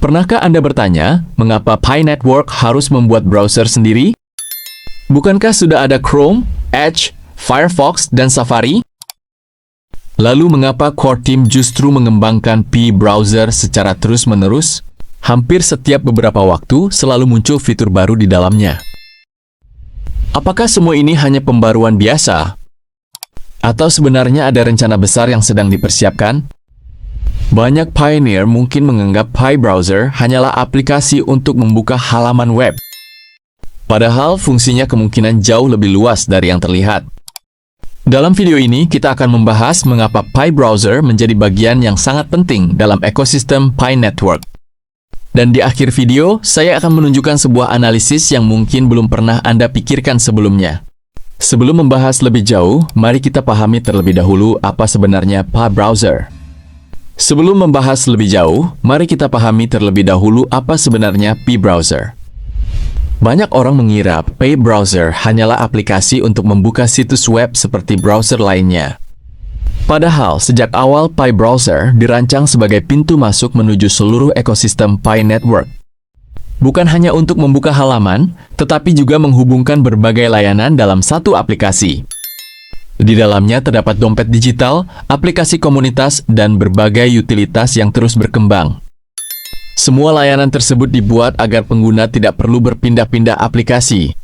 Pernahkah Anda bertanya, mengapa Pi Network harus membuat browser sendiri? Bukankah sudah ada Chrome, Edge, Firefox, dan Safari? Lalu mengapa core team justru mengembangkan Pi browser secara terus-menerus? Hampir setiap beberapa waktu selalu muncul fitur baru di dalamnya. Apakah semua ini hanya pembaruan biasa? Atau sebenarnya ada rencana besar yang sedang dipersiapkan? Banyak pioneer mungkin menganggap Pi browser hanyalah aplikasi untuk membuka halaman web. Padahal fungsinya kemungkinan jauh lebih luas dari yang terlihat. Dalam video ini, kita akan membahas mengapa Pi browser menjadi bagian yang sangat penting dalam ekosistem Pi Network. Dan di akhir video, saya akan menunjukkan sebuah analisis yang mungkin belum pernah Anda pikirkan sebelumnya. Sebelum membahas lebih jauh, mari kita pahami terlebih dahulu apa sebenarnya Pi browser. Sebelum membahas lebih jauh, mari kita pahami terlebih dahulu apa sebenarnya Pi browser. Banyak orang mengira Pi browser hanyalah aplikasi untuk membuka situs web seperti browser lainnya. Padahal, sejak awal Pi browser dirancang sebagai pintu masuk menuju seluruh ekosistem Pi Network. Bukan hanya untuk membuka halaman, tetapi juga menghubungkan berbagai layanan dalam satu aplikasi. Di dalamnya terdapat dompet digital, aplikasi komunitas, dan berbagai utilitas yang terus berkembang. Semua layanan tersebut dibuat agar pengguna tidak perlu berpindah-pindah aplikasi.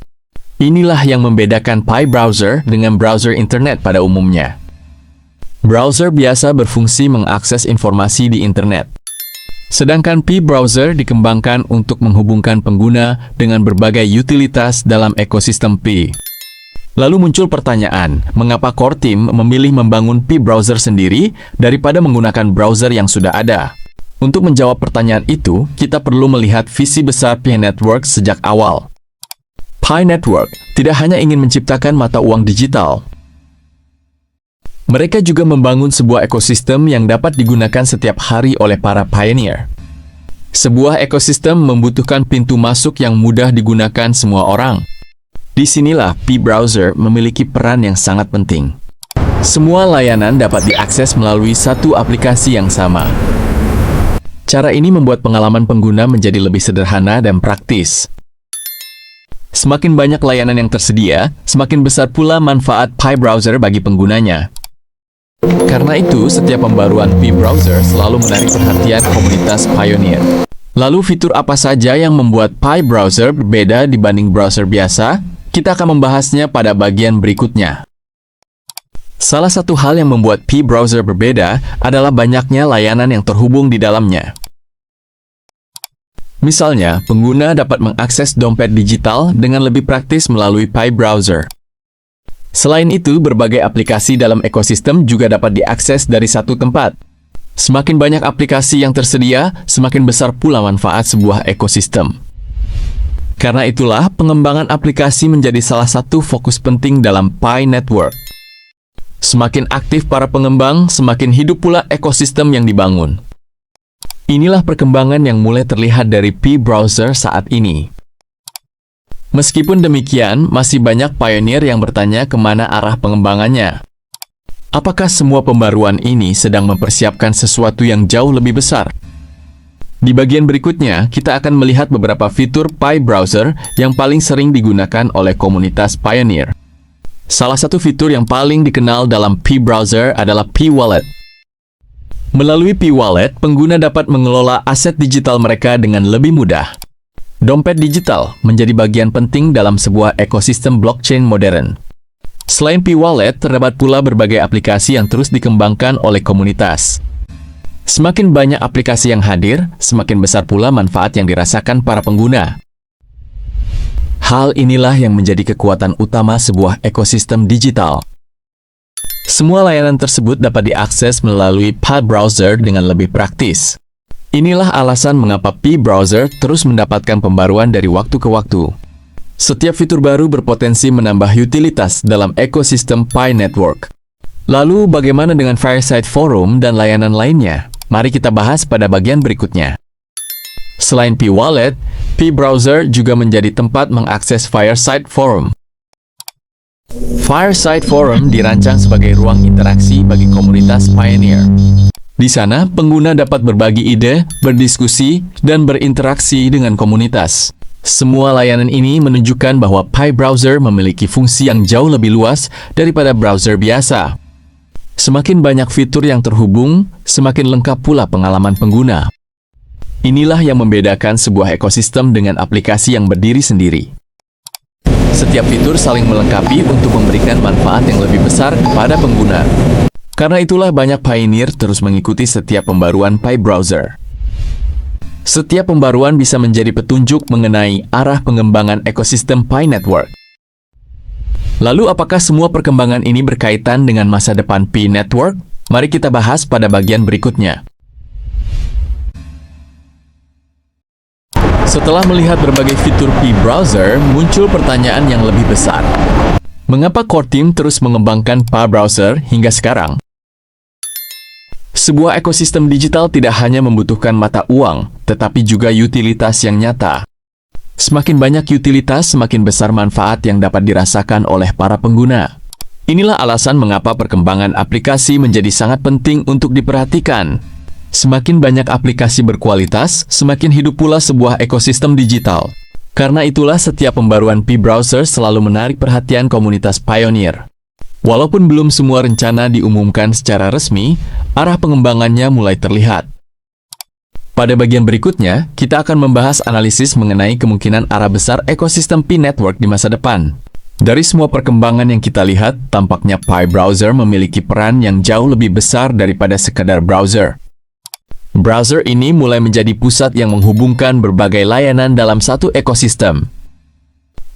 Inilah yang membedakan Pi browser dengan browser internet pada umumnya. Browser biasa berfungsi mengakses informasi di internet. Sedangkan Pi browser dikembangkan untuk menghubungkan pengguna dengan berbagai utilitas dalam ekosistem Pi. Lalu muncul pertanyaan, mengapa core team memilih membangun Pi browser sendiri daripada menggunakan browser yang sudah ada? Untuk menjawab pertanyaan itu, kita perlu melihat visi besar Pi Network sejak awal. Pi Network tidak hanya ingin menciptakan mata uang digital. Mereka juga membangun sebuah ekosistem yang dapat digunakan setiap hari oleh para pioneer. Sebuah ekosistem membutuhkan pintu masuk yang mudah digunakan semua orang. Disinilah Pi browser memiliki peran yang sangat penting. Semua layanan dapat diakses melalui satu aplikasi yang sama. Cara ini membuat pengalaman pengguna menjadi lebih sederhana dan praktis. Semakin banyak layanan yang tersedia, semakin besar pula manfaat Pi browser bagi penggunanya. Karena itu, setiap pembaruan Pi browser selalu menarik perhatian komunitas pioneer. Lalu fitur apa saja yang membuat Pi browser berbeda dibanding browser biasa? Kita akan membahasnya pada bagian berikutnya. Salah satu hal yang membuat Pi browser berbeda adalah banyaknya layanan yang terhubung di dalamnya. Misalnya, pengguna dapat mengakses dompet digital dengan lebih praktis melalui Pi browser. Selain itu, berbagai aplikasi dalam ekosistem juga dapat diakses dari satu tempat. Semakin banyak aplikasi yang tersedia, semakin besar pula manfaat sebuah ekosistem. Karena itulah, pengembangan aplikasi menjadi salah satu fokus penting dalam Pi Network. Semakin aktif para pengembang, semakin hidup pula ekosistem yang dibangun. Inilah perkembangan yang mulai terlihat dari Pi browser saat ini. Meskipun demikian, masih banyak pioneer yang bertanya kemana arah pengembangannya. Apakah semua pembaruan ini sedang mempersiapkan sesuatu yang jauh lebih besar? Di bagian berikutnya, kita akan melihat beberapa fitur Pi browser yang paling sering digunakan oleh komunitas pioneer. Salah satu fitur yang paling dikenal dalam Pi browser adalah Pi Wallet. Melalui Pi Wallet, pengguna dapat mengelola aset digital mereka dengan lebih mudah. Dompet digital menjadi bagian penting dalam sebuah ekosistem blockchain modern. Selain Pi Wallet, terdapat pula berbagai aplikasi yang terus dikembangkan oleh komunitas. Semakin banyak aplikasi yang hadir, semakin besar pula manfaat yang dirasakan para pengguna. Hal inilah yang menjadi kekuatan utama sebuah ekosistem digital. Semua layanan tersebut dapat diakses melalui Pi browser dengan lebih praktis. Inilah alasan mengapa Pi browser terus mendapatkan pembaruan dari waktu ke waktu. Setiap fitur baru berpotensi menambah utilitas dalam ekosistem Pi Network. Lalu, bagaimana dengan Fireside Forum dan layanan lainnya? Mari kita bahas pada bagian berikutnya. Selain Pi Wallet, Pi browser juga menjadi tempat mengakses Fireside Forum. Fireside Forum dirancang sebagai ruang interaksi bagi komunitas pioneer. Di sana, pengguna dapat berbagi ide, berdiskusi, dan berinteraksi dengan komunitas. Semua layanan ini menunjukkan bahwa Pi Browser memiliki fungsi yang jauh lebih luas daripada browser biasa. Semakin banyak fitur yang terhubung, semakin lengkap pula pengalaman pengguna. Inilah yang membedakan sebuah ekosistem dengan aplikasi yang berdiri sendiri. Setiap fitur saling melengkapi untuk memberikan manfaat yang lebih besar kepada pengguna. Karena itulah banyak pioneer terus mengikuti setiap pembaruan Pi Browser. Setiap pembaruan bisa menjadi petunjuk mengenai arah pengembangan ekosistem Pi Network. Lalu apakah semua perkembangan ini berkaitan dengan masa depan Pi Network? Mari kita bahas pada bagian berikutnya. Setelah melihat berbagai fitur Pi Browser, muncul pertanyaan yang lebih besar. Mengapa core team terus mengembangkan Pi Browser hingga sekarang? Sebuah ekosistem digital tidak hanya membutuhkan mata uang, tetapi juga utilitas yang nyata. Semakin banyak utilitas, semakin besar manfaat yang dapat dirasakan oleh para pengguna. Inilah alasan mengapa perkembangan aplikasi menjadi sangat penting untuk diperhatikan. Semakin banyak aplikasi berkualitas, semakin hidup pula sebuah ekosistem digital. Karena itulah setiap pembaruan Pi Browser selalu menarik perhatian komunitas pioneer. Walaupun belum semua rencana diumumkan secara resmi, arah pengembangannya mulai terlihat. Pada bagian berikutnya, kita akan membahas analisis mengenai kemungkinan arah besar ekosistem Pi Network di masa depan. Dari semua perkembangan yang kita lihat, tampaknya Pi Browser memiliki peran yang jauh lebih besar daripada sekadar browser. Browser ini mulai menjadi pusat yang menghubungkan berbagai layanan dalam satu ekosistem.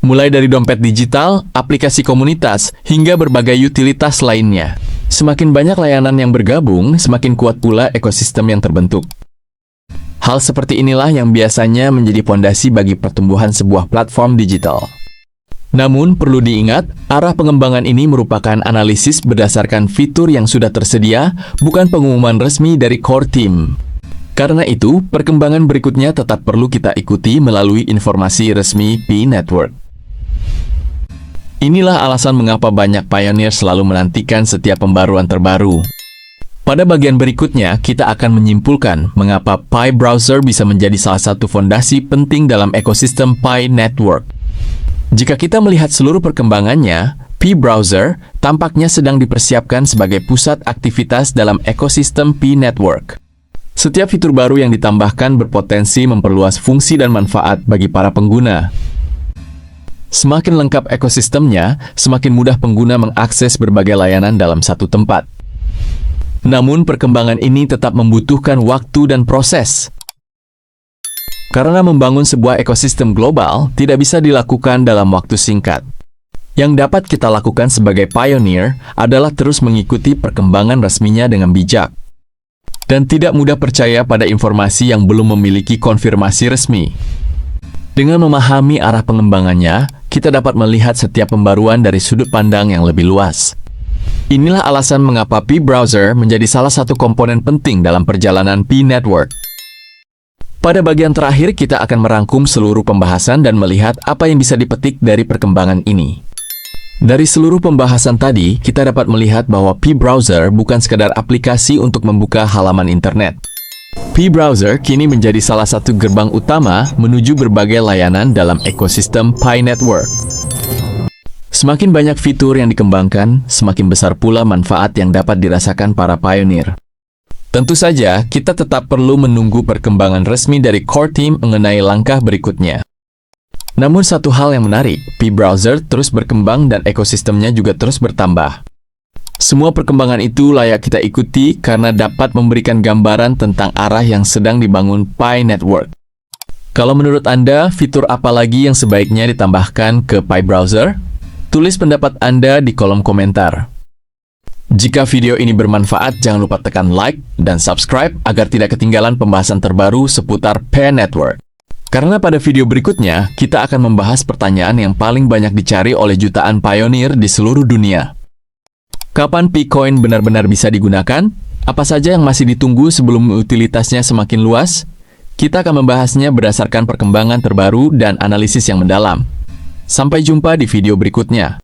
Mulai dari dompet digital, aplikasi komunitas, hingga berbagai utilitas lainnya. Semakin banyak layanan yang bergabung, semakin kuat pula ekosistem yang terbentuk. Hal seperti inilah yang biasanya menjadi fondasi bagi pertumbuhan sebuah platform digital. Namun, perlu diingat, arah pengembangan ini merupakan analisis berdasarkan fitur yang sudah tersedia, bukan pengumuman resmi dari core team. Karena itu, perkembangan berikutnya tetap perlu kita ikuti melalui informasi resmi Pi Network. Inilah alasan mengapa banyak pioneer selalu menantikan setiap pembaruan terbaru. Pada bagian berikutnya, kita akan menyimpulkan mengapa Pi Browser bisa menjadi salah satu fondasi penting dalam ekosistem Pi Network. Jika kita melihat seluruh perkembangannya, Pi Browser tampaknya sedang dipersiapkan sebagai pusat aktivitas dalam ekosistem Pi Network. Setiap fitur baru yang ditambahkan berpotensi memperluas fungsi dan manfaat bagi para pengguna. Semakin lengkap ekosistemnya, semakin mudah pengguna mengakses berbagai layanan dalam satu tempat. Namun, perkembangan ini tetap membutuhkan waktu dan proses. Karena membangun sebuah ekosistem global tidak bisa dilakukan dalam waktu singkat. Yang dapat kita lakukan sebagai pioneer adalah terus mengikuti perkembangan resminya dengan bijak. Dan tidak mudah percaya pada informasi yang belum memiliki konfirmasi resmi. Dengan memahami arah pengembangannya, kita dapat melihat setiap pembaruan dari sudut pandang yang lebih luas. Inilah alasan mengapa Pi Browser menjadi salah satu komponen penting dalam perjalanan Pi Network. Pada bagian terakhir, kita akan merangkum seluruh pembahasan dan melihat apa yang bisa dipetik dari perkembangan ini. Dari seluruh pembahasan tadi, kita dapat melihat bahwa Pi Browser bukan sekadar aplikasi untuk membuka halaman internet. Pi Browser kini menjadi salah satu gerbang utama menuju berbagai layanan dalam ekosistem Pi Network. Semakin banyak fitur yang dikembangkan, semakin besar pula manfaat yang dapat dirasakan para pioneer. Tentu saja, kita tetap perlu menunggu perkembangan resmi dari core team mengenai langkah berikutnya. Namun satu hal yang menarik, Pi Browser terus berkembang dan ekosistemnya juga terus bertambah. Semua perkembangan itu layak kita ikuti karena dapat memberikan gambaran tentang arah yang sedang dibangun Pi Network. Kalau menurut Anda, fitur apa lagi yang sebaiknya ditambahkan ke Pi Browser? Tulis pendapat Anda di kolom komentar. Jika video ini bermanfaat, jangan lupa tekan like dan subscribe agar tidak ketinggalan pembahasan terbaru seputar Pi Network. Karena pada video berikutnya, kita akan membahas pertanyaan yang paling banyak dicari oleh jutaan pioneer di seluruh dunia. Kapan Picoin benar-benar bisa digunakan? Apa saja yang masih ditunggu sebelum utilitasnya semakin luas? Kita akan membahasnya berdasarkan perkembangan terbaru dan analisis yang mendalam. Sampai jumpa di video berikutnya.